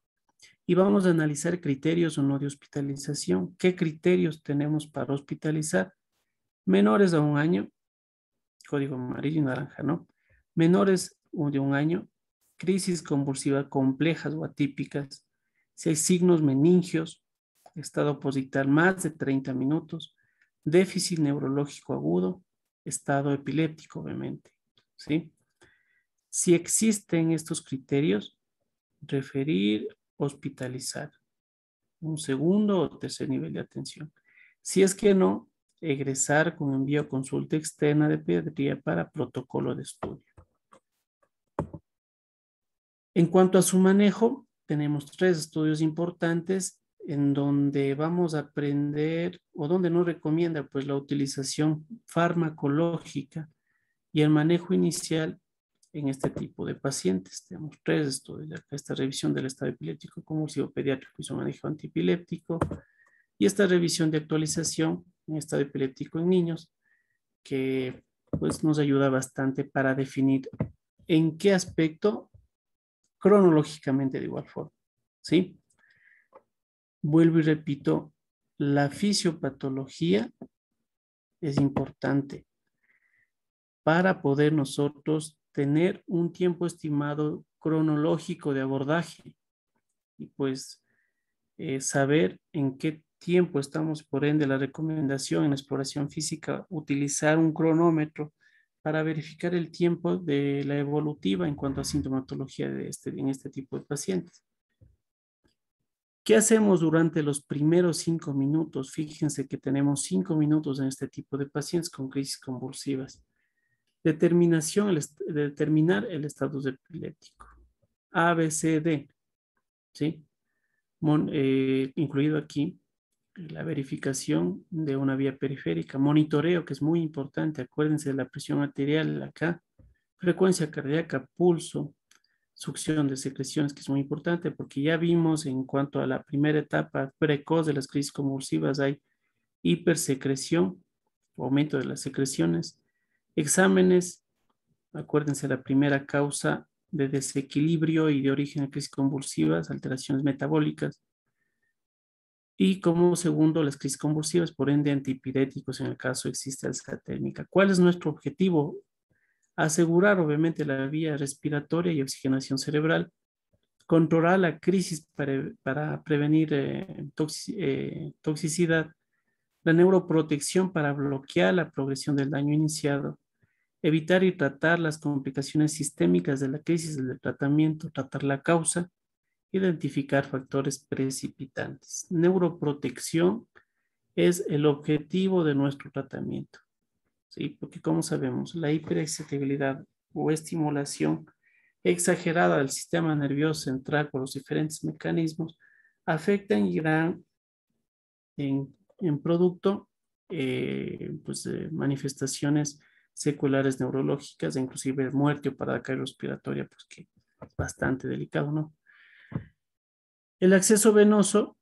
y vamos a analizar criterios o no de hospitalización. ¿Qué criterios tenemos para hospitalizar? Menores a 1 año, código amarillo y naranja, ¿no? Menores de 1 año, crisis convulsiva complejas o atípicas, si hay signos meningios, estado posictal más de 30 minutos, déficit neurológico agudo, estado epiléptico, obviamente, ¿sí? Si existen estos criterios, referir, hospitalizar, un segundo o tercer nivel de atención. Si es que no, egresar con envío a consulta externa de pediatría para protocolo de estudio. En cuanto a su manejo, tenemos 3 estudios importantes en donde vamos a aprender o donde nos recomienda pues la utilización farmacológica y el manejo inicial en este tipo de pacientes. Tenemos 3 estudios. Acá esta revisión del estado epiléptico convulsivo pediátrico y su manejo antiepiléptico y esta revisión de actualización en estado epiléptico en niños que pues nos ayuda bastante para definir en qué aspecto cronológicamente de igual forma, ¿sí? Vuelvo y repito, la fisiopatología es importante para poder nosotros tener un tiempo estimado cronológico de abordaje y pues saber en qué tiempo estamos, por ende la recomendación en la exploración física, utilizar un cronómetro para verificar el tiempo de la evolutiva en cuanto a sintomatología en este tipo de pacientes. ¿Qué hacemos durante los primeros 5 minutos? Fíjense que tenemos 5 minutos en este tipo de pacientes con crisis convulsivas. Determinar el estatus epiléptico. A, B, C, D. ¿Sí? Incluido aquí la verificación de una vía periférica. Monitoreo, que es muy importante. Acuérdense de la presión arterial acá. Frecuencia cardíaca, pulso, succión de secreciones, que es muy importante porque ya vimos en cuanto a la primera etapa precoz de las crisis convulsivas hay hipersecreción, aumento de las secreciones, exámenes, acuérdense la primera causa de desequilibrio y de origen de crisis convulsivas, alteraciones metabólicas, y como segundo las crisis convulsivas, por ende antipiréticos en el caso existe alza térmica. ¿Cuál es nuestro objetivo? Asegurar obviamente la vía respiratoria y oxigenación cerebral, controlar la crisis para prevenir toxicidad, la neuroprotección para bloquear la progresión del daño iniciado, evitar y tratar las complicaciones sistémicas de la crisis del tratamiento, tratar la causa Identificar factores precipitantes. Neuroprotección es el objetivo de nuestro tratamiento, ¿sí? Porque como sabemos, la hiperexcitabilidad o estimulación exagerada del sistema nervioso central por los diferentes mecanismos afectan y dan en producto manifestaciones seculares neurológicas, inclusive muerte o parada cardiorrespiratoria, pues que es bastante delicado, ¿no? El acceso venoso,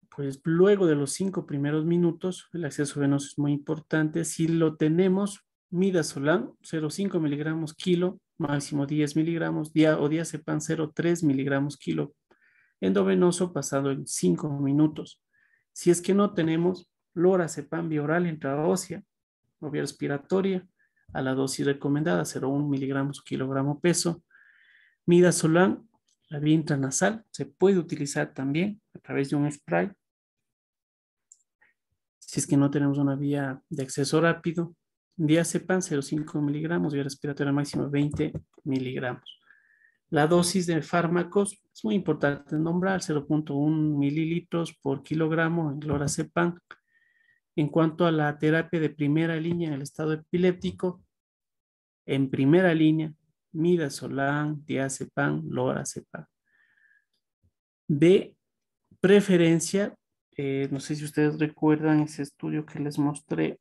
pues luego de los 5 primeros minutos, el acceso venoso es muy importante. Si lo tenemos, midazolam 0,5 miligramos kilo, máximo 10 miligramos, o diazepam 0,3 miligramos kilo, endovenoso pasado en 5 minutos. Si es que no tenemos, lorazepam bioral intraósea o vía respiratoria a la dosis recomendada, 0,1 miligramos kilogramo peso. Midazolam, la vía intranasal, se puede utilizar también a través de un spray. Si es que no tenemos una vía de acceso rápido, diazepam 0,5 miligramos, vía respiratoria máxima 20 miligramos. La dosis de fármacos es muy importante nombrar, 0,1 mililitros por kilogramo en lorazepam. En cuanto a la terapia de primera línea en el estado epiléptico, en primera línea, midazolam, diazepam, lorazepam. De preferencia, no sé si ustedes recuerdan ese estudio que les mostré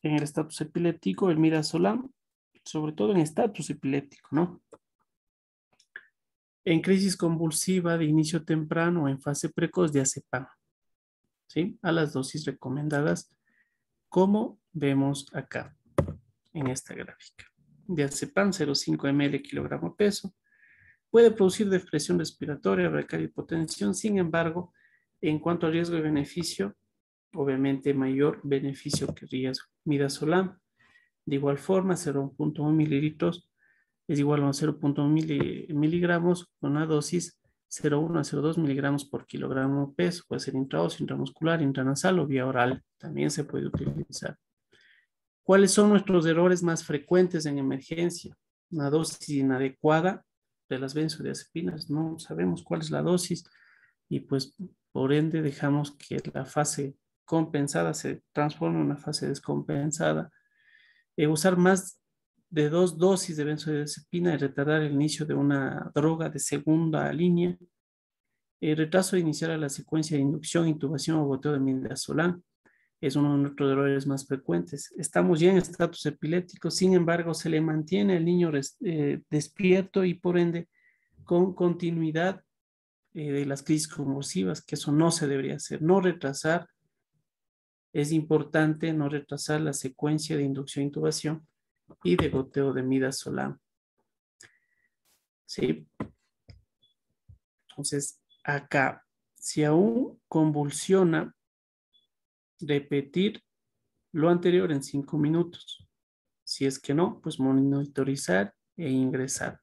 en el estatus epiléptico, el midazolam, sobre todo en estatus epiléptico, ¿no? En crisis convulsiva de inicio temprano o en fase precoz, diazepam, ¿sí? A las dosis recomendadas, como vemos acá en esta gráfica. Diazepam 0,5 ml kilogramo peso. Puede producir depresión respiratoria, braquial hipotensión. Sin embargo, en cuanto al riesgo y beneficio, obviamente mayor beneficio que riesgo. Midazolam, de igual forma, 0,1 mililitros es igual a 0,1 miligramos con una dosis 0,1 a 0,2 miligramos por kilogramo peso. Puede ser intraóseo, intramuscular, intranasal o vía oral. También se puede utilizar. ¿Cuáles son nuestros errores más frecuentes en emergencia? Una dosis inadecuada de las benzodiazepinas. No sabemos cuál es la dosis y pues por ende dejamos que la fase compensada se transforme en una fase descompensada. Usar más de 2 dosis de benzodiazepina y retardar el inicio de una droga de segunda línea. Retraso de iniciar a la secuencia de inducción, intubación o goteo de midazolam es uno de nuestros errores más frecuentes. Estamos ya en estatus epiléptico, sin embargo, se le mantiene al niño despierto y por ende con continuidad de las crisis convulsivas, que eso no se debería hacer. No retrasar, es importante no retrasar la secuencia de inducción, intubación y de goteo de midazolam. ¿Sí? Entonces, acá, si aún convulsiona, repetir lo anterior en 5 minutos. Si es que no, pues monitorizar e ingresar.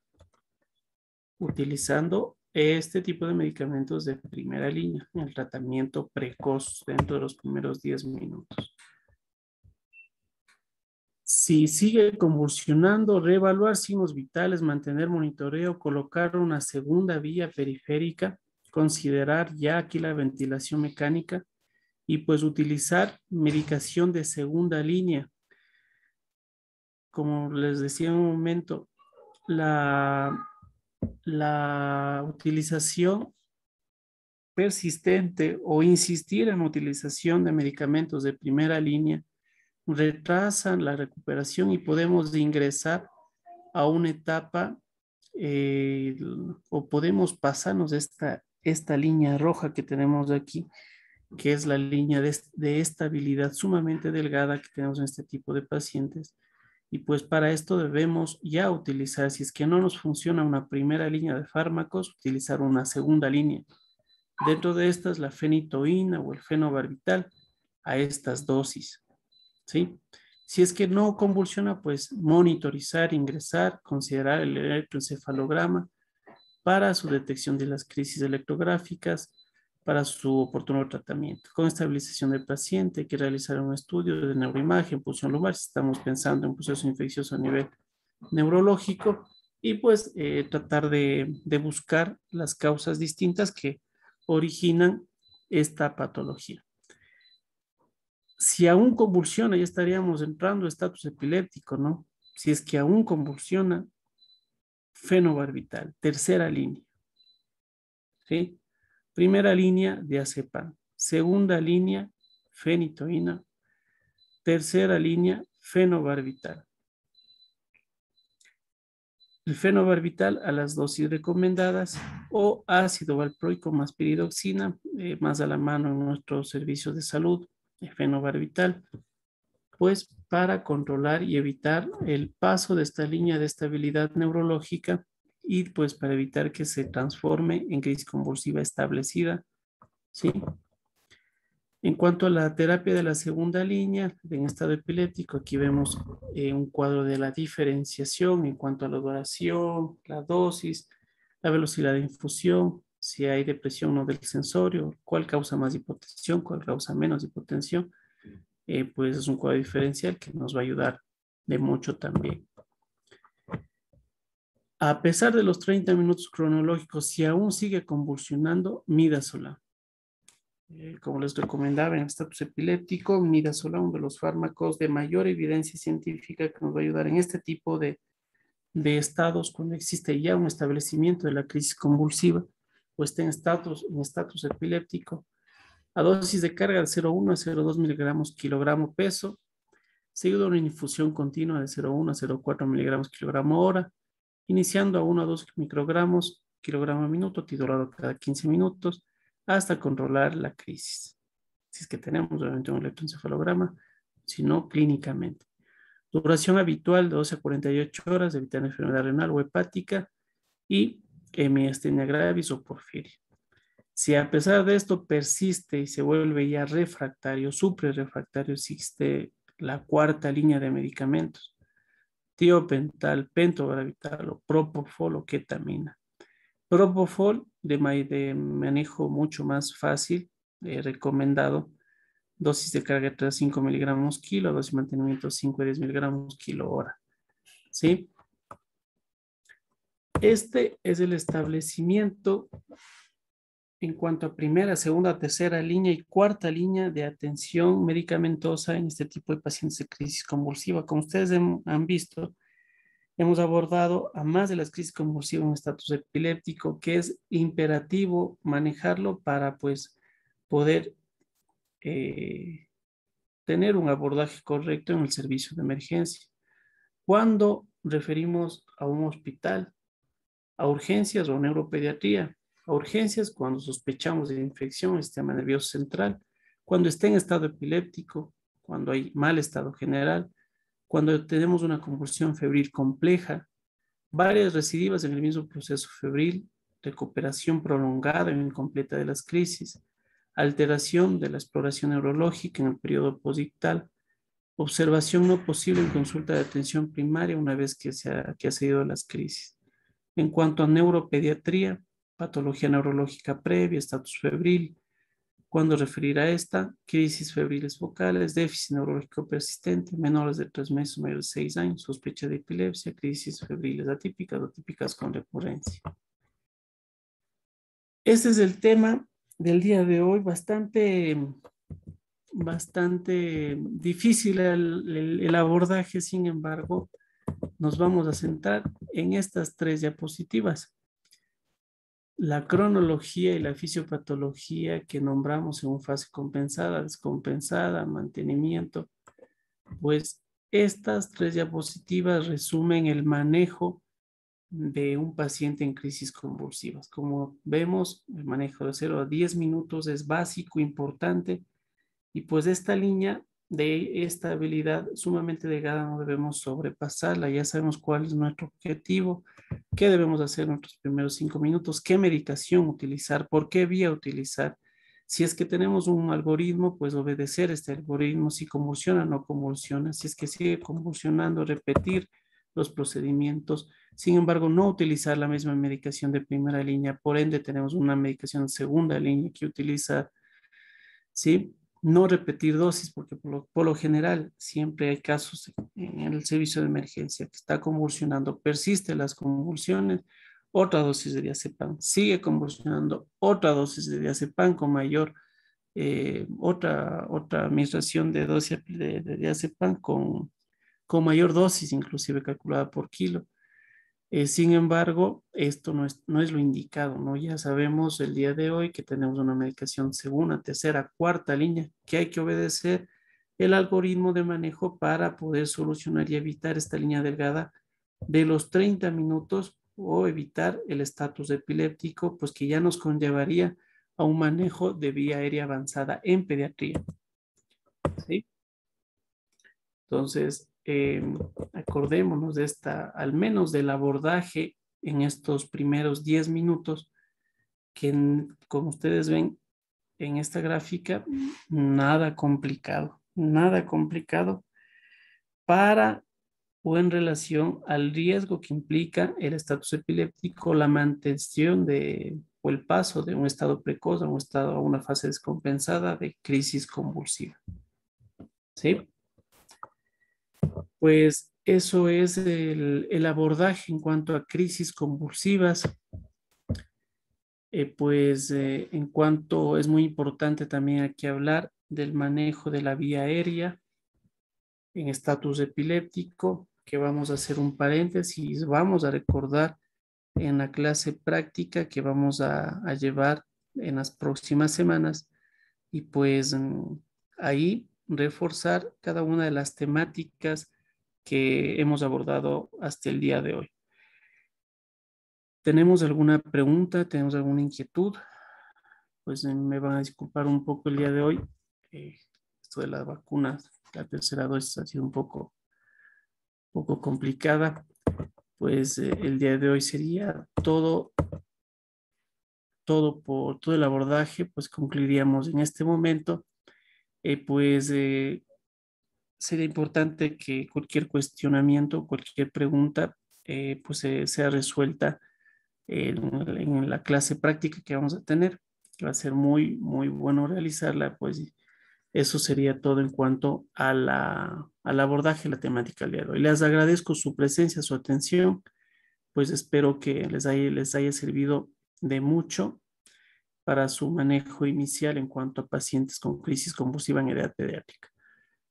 Utilizando este tipo de medicamentos de primera línea en el tratamiento precoz dentro de los primeros 10 minutos. Si sigue convulsionando, reevaluar signos vitales, mantener monitoreo, colocar una segunda vía periférica, considerar ya aquí la ventilación mecánica y pues utilizar medicación de segunda línea. Como les decía en un momento, la utilización persistente o insistir en utilización de medicamentos de primera línea retrasan la recuperación y podemos ingresar a una etapa o podemos pasarnos esta línea roja que tenemos aquí, que es la línea de estabilidad sumamente delgada que tenemos en este tipo de pacientes. Y pues para esto debemos ya utilizar, si es que no nos funciona una primera línea de fármacos, utilizar una segunda línea. Dentro de estas, la fenitoína o el fenobarbital a estas dosis, ¿sí? Si es que no convulsiona, pues monitorizar, ingresar, considerar el electroencefalograma para su detección de las crisis electrográficas, para su oportuno tratamiento. Con estabilización del paciente hay que realizar un estudio de neuroimagen, punción lumbar, si estamos pensando en un proceso infeccioso a nivel neurológico, y pues tratar de buscar las causas distintas que originan esta patología. Si aún convulsiona, ya estaríamos entrando a estatus epiléptico, ¿no? Si es que aún convulsiona, fenobarbital, tercera línea, ¿sí? Primera línea, diazepam. Segunda línea, fenitoína. Tercera línea, fenobarbital. El fenobarbital a las dosis recomendadas o ácido valproico más piridoxina, más a la mano en nuestros servicios de salud, fenobarbital, pues para controlar y evitar el paso de esta línea de estabilidad neurológica y pues para evitar que se transforme en crisis convulsiva establecida, ¿sí? En cuanto a la terapia de la segunda línea, en estado epiléptico, aquí vemos un cuadro de la diferenciación en cuanto a la duración, la dosis, la velocidad de infusión, si hay depresión no del sensorio, cuál causa más hipotensión, cuál causa menos hipotensión, pues es un cuadro diferencial que nos va a ayudar de mucho también. A pesar de los 30 minutos cronológicos, si aún sigue convulsionando, midazolam. Como les recomendaba en el estatus epiléptico, midazolam, uno de los fármacos de mayor evidencia científica que nos va a ayudar en este tipo de estados cuando existe ya un establecimiento de la crisis convulsiva o está en estatus epiléptico, a dosis de carga de 0,1 a 0,2 miligramos kilogramo peso, seguido de una infusión continua de 0,1 a 0,4 miligramos kilogramo hora, iniciando a 1 a 2 microgramos kilogramo minuto, titulado cada 15 minutos, hasta controlar la crisis. Si es que tenemos obviamente un electroencefalograma, si no, clínicamente. Duración habitual de 12 a 48 horas, evitar enfermedad renal o hepática y miastenia gravis o porfiria. Si a pesar de esto persiste y se vuelve ya refractario, suprarrefractario, existe la cuarta línea de medicamentos, tiopental, pentobarbital o propofol o ketamina. Propofol de manejo mucho más fácil, recomendado, dosis de carga 3 a 5 miligramos kilo, dosis de mantenimiento 5 a 10 miligramos kilo hora. ¿Sí? Este es el establecimiento en cuanto a primera, segunda, tercera línea y cuarta línea de atención medicamentosa en este tipo de pacientes de crisis convulsiva. Como ustedes han visto, hemos abordado a más de las crisis convulsivas en estatus epiléptico, que es imperativo manejarlo para pues poder tener un abordaje correcto en el servicio de emergencia. Cuando referimos a un hospital, a urgencias o neuropediatría, a urgencias cuando sospechamos de infección del sistema nervioso central, cuando está en estado epiléptico, cuando hay mal estado general, cuando tenemos una convulsión febril compleja, varias recidivas en el mismo proceso febril, recuperación prolongada e incompleta de las crisis, alteración de la exploración neurológica en el periodo posictal, observación no posible en consulta de atención primaria una vez que ha seguido las crisis. En cuanto a neuropediatría, patología neurológica previa, estatus febril, cuando referir a esta, crisis febriles focales, déficit neurológico persistente, menores de 3 meses o mayores de 6 años, sospecha de epilepsia, crisis febriles atípicas o típicas con recurrencia. Este es el tema del día de hoy, bastante difícil el abordaje, sin embargo, nos vamos a centrar en estas 3 diapositivas. La cronología y la fisiopatología que nombramos en fase compensada, descompensada, mantenimiento, pues estas 3 diapositivas resumen el manejo de un paciente en crisis convulsivas. Como vemos, el manejo de 0 a 10 minutos es básico, importante, y pues esta línea de estabilidad sumamente delgada no debemos sobrepasarla. Ya sabemos cuál es nuestro objetivo, qué debemos hacer en nuestros primeros 5 minutos, qué medicación utilizar, por qué vía utilizar. Si es que tenemos un algoritmo, pues obedecer este algoritmo. Si convulsiona, no convulsiona. Si es que sigue convulsionando, repetir los procedimientos. Sin embargo, no utilizar la misma medicación de primera línea. Por ende, tenemos una medicación de segunda línea que utiliza, ¿sí? no repetir dosis, porque por lo general siempre hay casos en el servicio de emergencia que está convulsionando, persiste las convulsiones, otra dosis de diazepam, sigue convulsionando, otra dosis de diazepam con mayor, otra administración de dosis de diazepam con mayor dosis, inclusive calculada por kilo. Sin embargo, esto no es lo indicado, ¿no? Ya sabemos el día de hoy que tenemos una medicación segunda, tercera, cuarta línea, que hay que obedecer el algoritmo de manejo para poder solucionar y evitar esta línea delgada de los 30 minutos o evitar el estatus epiléptico, pues que ya nos conllevaría a un manejo de vía aérea avanzada en pediatría. ¿Sí? Entonces, acordémonos de al menos del abordaje en estos primeros 10 minutos, que como ustedes ven en esta gráfica, nada complicado para o en relación al riesgo que implica el estatus epiléptico, la mantención o el paso de un estado precoz a una fase descompensada de crisis convulsiva. ¿Sí? Pues eso es el abordaje en cuanto a crisis convulsivas. En cuanto es muy importante también aquí hablar del manejo de la vía aérea en estatus epiléptico, que vamos a hacer un paréntesis, vamos a recordar en la clase práctica que vamos a llevar en las próximas semanas y pues ahí reforzar cada una de las temáticas que hemos abordado hasta el día de hoy. ¿Tenemos alguna pregunta? ¿Tenemos alguna inquietud? Pues me van a disculpar un poco el día de hoy. Esto de las vacunas, la tercera dosis ha sido un poco complicada. Pues el día de hoy sería todo por todo el abordaje, pues concluiríamos en este momento. Sería importante que cualquier cuestionamiento, cualquier pregunta, sea resuelta en la clase práctica que vamos a tener. Va a ser muy, muy bueno realizarla, pues eso sería todo en cuanto al abordaje de la temática del día de hoy. Les agradezco su presencia, su atención, pues espero que les haya servido de mucho para su manejo inicial en cuanto a pacientes con crisis convulsiva en edad pediátrica.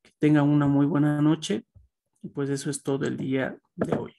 Que tengan una muy buena noche y pues eso es todo el día de hoy.